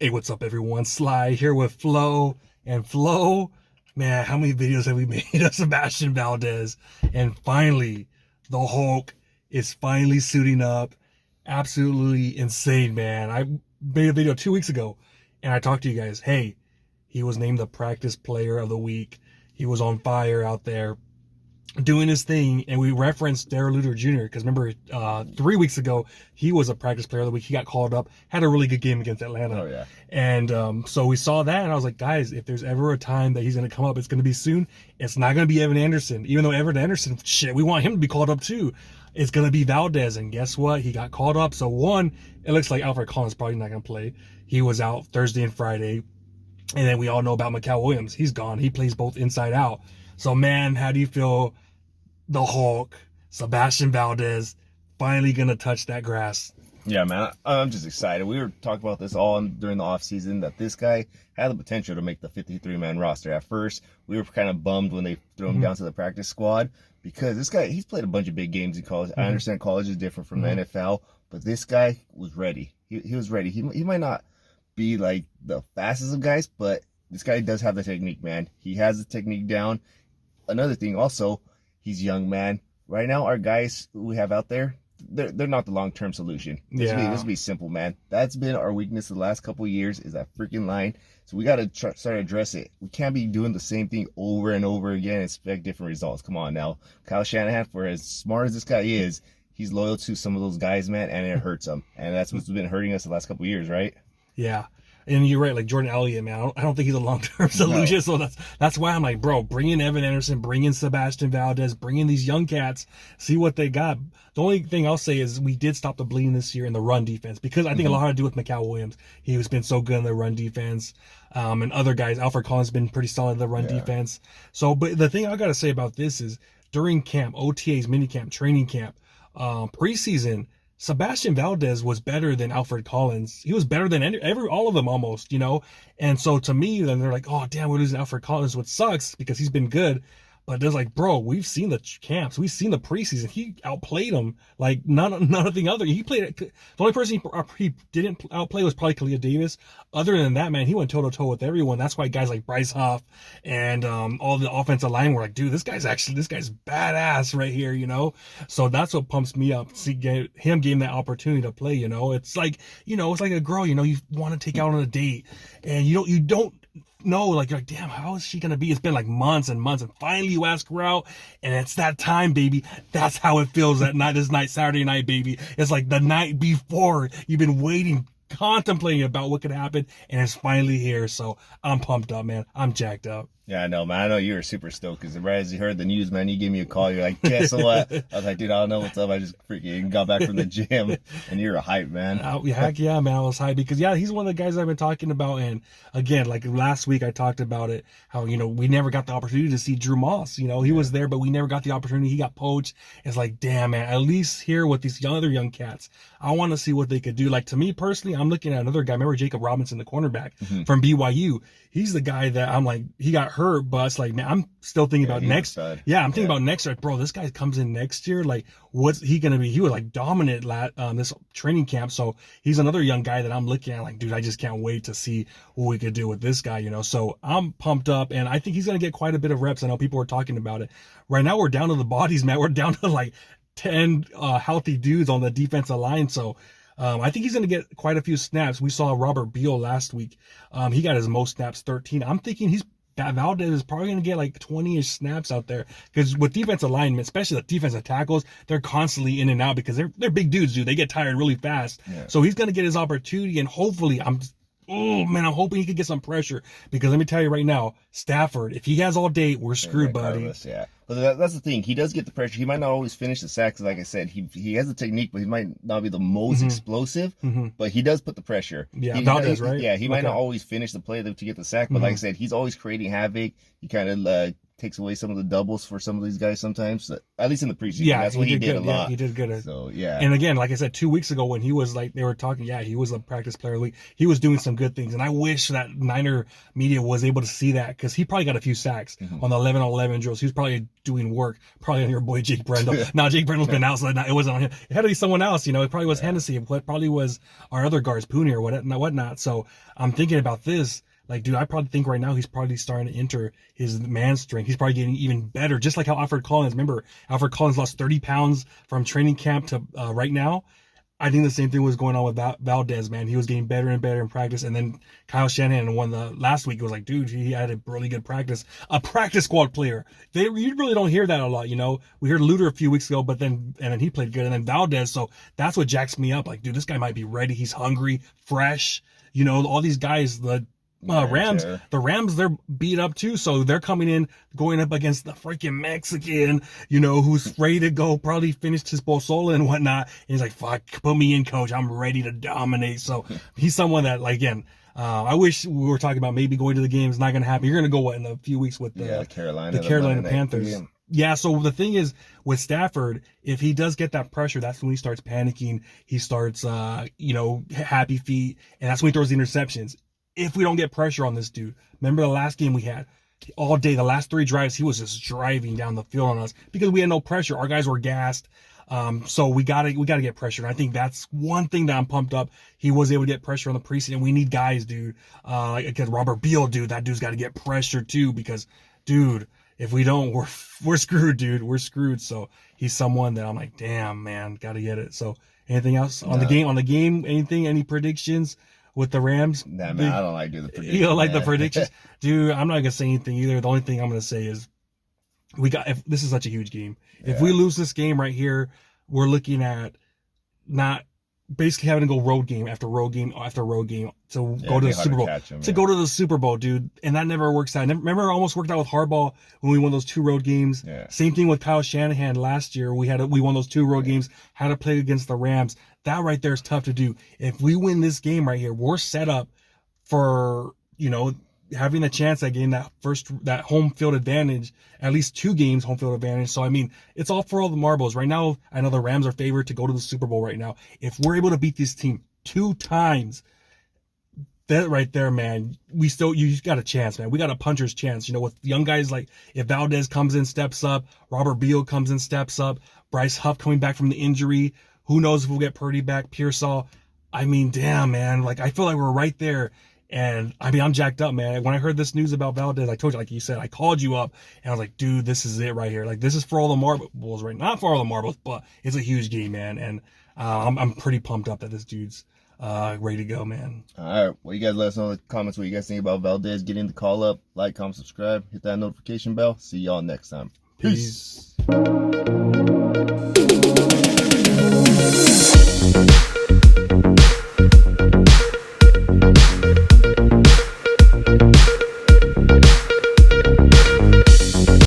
Hey, what's up, everyone? Sly here with Flo. And Flo, man, how many videos have we made of Sebastian Valdez? And finally, the Hulk is finally suiting up. Absolutely insane, man. I made a video 2 weeks ago, and I talked to you guys. Hey, he was named the practice player of the week. He was on fire out there doing his thing, and we referenced Darrell Luter Jr. because remember 3 weeks ago he was a practice player of the week. He got called up, had a really good game against Atlanta. Oh yeah. And so we saw that, and I was like, guys, if there's ever a time that he's going to come up, it's going to be soon. It's not going to be Evan Anderson, even though Evan Anderson, shit, we want him to be called up too. It's going to be Valdez, and guess what? He got called up. So one, it looks like Alfred Collins probably not going to play. He was out Thursday and Friday. And then we all know about Mikal Williams. He's gone. He plays both inside out. So man, how do you feel the Hulk, Sebastian Valdez, finally gonna touch that grass? Yeah, man, I'm just excited. We were talking about this all during the offseason, that this guy had the potential to make the 53-man roster. At first, we were kind of bummed when they threw him down to the practice squad because this guy, he's played a bunch of big games in college. I understand college is different from the NFL, but this guy was ready. He was ready. He might not be like the fastest of guys, but this guy does have the technique, man. He has the technique down. Another thing also, he's young, man. Right now, our guys who we have out there, they're not the long-term solution. This be simple, man. That's been our weakness the last couple of years, is that freaking line. So we got to start to address it. We can't be doing the same thing over and over again and expect different results. Come on now. Kyle Shanahan, for as smart as this guy is, he's loyal to some of those guys, man, and it hurts him. And that's what's been hurting us the last couple of years, right? Yeah. And you're right, like Jordan Elliott, man. I don't think he's a long-term solution. No. So that's why I'm like, bro, bring in Evan Anderson, bring in Sebastian Valdez, bring in these young cats, see what they got. The only thing I'll say is we did stop the bleeding this year in the run defense, because I think a lot had to do with Mikal Williams. He has been so good in the run defense. And other guys, Alfred Collins has been pretty solid in the run defense. So, but the thing I got to say about this is during camp, OTAs, minicamp, training camp, preseason, Sebastian Valdez was better than Alfred Collins. He was better than all of them almost, you know? And so to me, then they're like, oh, damn, we're losing Alfred Collins, which sucks because he's been good. But there's like, bro, we've seen the camps. We've seen the preseason. He outplayed him like nothing other. He played. The only person he didn't outplay was probably Kalia Davis. Other than that, man, he went toe-to-toe with everyone. That's why guys like Bryce Huff and all the offensive line were like, dude, this guy's badass right here, you know? So that's what pumps me up. See him getting that opportunity to play, you know? It's like, you know, it's like a girl, you know, you want to take out on a date and you don't know, like, you're like, damn, how is she gonna be? It's been like months and months, and finally you ask her out, and it's that time, baby. That's how it feels that night, Saturday night, baby. It's like the night before. You've been waiting, contemplating about what could happen, and it's finally here. So I'm pumped up, man. I'm jacked up. Yeah, I know, man. I know you were super stoked because right as you heard the news, man, you gave me a call. You're like, guess what? I was like, dude, I don't know what's up. I just freaking got back from the gym, and you're a hype, man. Heck yeah, man. I was hyped because, yeah, he's one of the guys I've been talking about. And again, like last week, I talked about it, how, you know, we never got the opportunity to see Drew Moss. You know, he was there, but we never got the opportunity. He got poached. It's like, damn, man, at least here with these other young cats, I want to see what they could do. Like, to me personally, I'm looking at another guy. Remember Jacob Robinson, the cornerback from BYU? He's the guy that I'm like, he got hurt, but it's like, man, I'm still thinking about next. Yeah, I'm thinking about next year. Like, bro, this guy comes in next year. Like, what's he going to be? He was like dominant this training camp. So he's another young guy that I'm looking at like, dude, I just can't wait to see what we could do with this guy, you know? So I'm pumped up, and I think he's going to get quite a bit of reps. I know people were talking about it. Right now we're down to the bodies, man. We're down to like 10 healthy dudes on the defensive line. So I think he's going to get quite a few snaps. We saw Robert Beal last week. He got his most snaps, 13. I'm thinking Valdez is probably going to get like 20-ish snaps out there, because with defensive linemen, especially the defensive tackles, they're constantly in and out because they're big dudes, dude. They get tired really fast. Yeah. So he's going to get his opportunity, and hopefully I'm hoping he could get some pressure, because let me tell you right now, Stafford, if he has all day, we're screwed, buddy. Yeah. But that's the thing. He does get the pressure. He might not always finish the sacks. Like I said, he has the technique, but he might not be the most explosive. But he does put the pressure. Yeah, Valdez, right? Yeah, he might not always finish the play to get the sack, but like I said, he's always creating havoc. He kind of takes away some of the doubles for some of these guys sometimes. At least in the preseason, Yeah, that's what he did a good. lot. Yeah, he did good. So yeah, And again, like I said, 2 weeks ago when he was like, they were talking, yeah, he was a practice player league. He was doing some good things. And I wish that Niner media was able to see that, because he probably got a few sacks on the 11-on-11 drills. He was probably doing work, probably on your boy Jake Brendel. Now, Jake Brendel's been out, so it wasn't on him. It had to be someone else, you know. It probably was Hennessy. It probably was our other guards, Pooney or whatnot. So I'm thinking about this. Like, dude, I probably think right now he's probably starting to enter his man strength. He's probably getting even better, just like how Alfred Collins. Remember, Alfred Collins lost 30 pounds from training camp to right now. I think the same thing was going on with Valdez, man. He was getting better and better in practice. And then Kyle Shanahan won the last week. It was like, dude, he had a really good practice. A practice squad player. You really don't hear that a lot, you know. We heard Luter a few weeks ago, and then he played good. And then Valdez, so that's what jacks me up. Like, dude, this guy might be ready. He's hungry, fresh. You know, all these guys, the Rams, they're beat up too, so they're coming in, going up against the freaking Mexican, you know, who's ready to go, probably finished his Bosola and whatnot, and he's like, fuck, put me in, coach, I'm ready to dominate. So he's someone that, like, again, I wish we were talking about maybe going to the game. It's not going to happen. You're going to go, in a few weeks with the Carolina Panthers. Yeah, so the thing is, with Stafford, if he does get that pressure, that's when he starts panicking. He starts, happy feet, and that's when he throws the interceptions. If we don't get pressure on this dude, remember the last game we had, all day, the last 3 drives, he was just driving down the field on us because we had no pressure. Our guys were gassed. So we gotta get pressure. And I think that's one thing that I'm pumped up. He was able to get pressure on the preseason. We need guys, dude. Because Robert Beal, dude, that dude's got to get pressure too. Because, dude, if we don't, we're screwed, dude. We're screwed. So he's someone that I'm like, damn, man, got to get it. So anything else on the game? Anything? Any predictions with the Rams? Nah, man, I don't like doing the predictions. You don't like the predictions? Dude, I'm not going to say anything either. The only thing I'm going to say is if this is such a huge game. If we lose this game right here, we're looking at not basically having to go road game after road game after road game to go to the Super Bowl. Go to the Super Bowl, dude. And that never works out. Remember, it almost worked out with Harbaugh when we won those 2 road games. Yeah. Same thing with Kyle Shanahan last year. We won those 2 road games, had to play against the Rams. That right there is tough to do. If we win this game right here, we're set up for, you know, having a chance at getting that home field advantage, at least 2 games home field advantage. So, I mean, it's all for all the marbles. Right now, I know the Rams are favored to go to the Super Bowl right now. If we're able to beat this team 2 times, that right there, man, you got a chance, man. We got a puncher's chance, you know, with young guys like if Valdez comes in, steps up, Robert Beal comes in, steps up, Bryce Huff coming back from the injury. Who knows if we'll get Purdy back, Pearsall. I mean, damn, man. Like, I feel like we're right there. And I mean, I'm jacked up, man. When I heard this news about Valdez, I told you, like you said, I called you up and I was like, dude, this is it right here. Like, this is for all the marbles, right? Not for all the marbles, but it's a huge game, man. And I'm pretty pumped up that this dude's ready to go, man. All right. Well, you guys let us know in the comments what you guys think about Valdez getting the call up. Like, comment, subscribe, hit that notification bell. See y'all next time. Peace.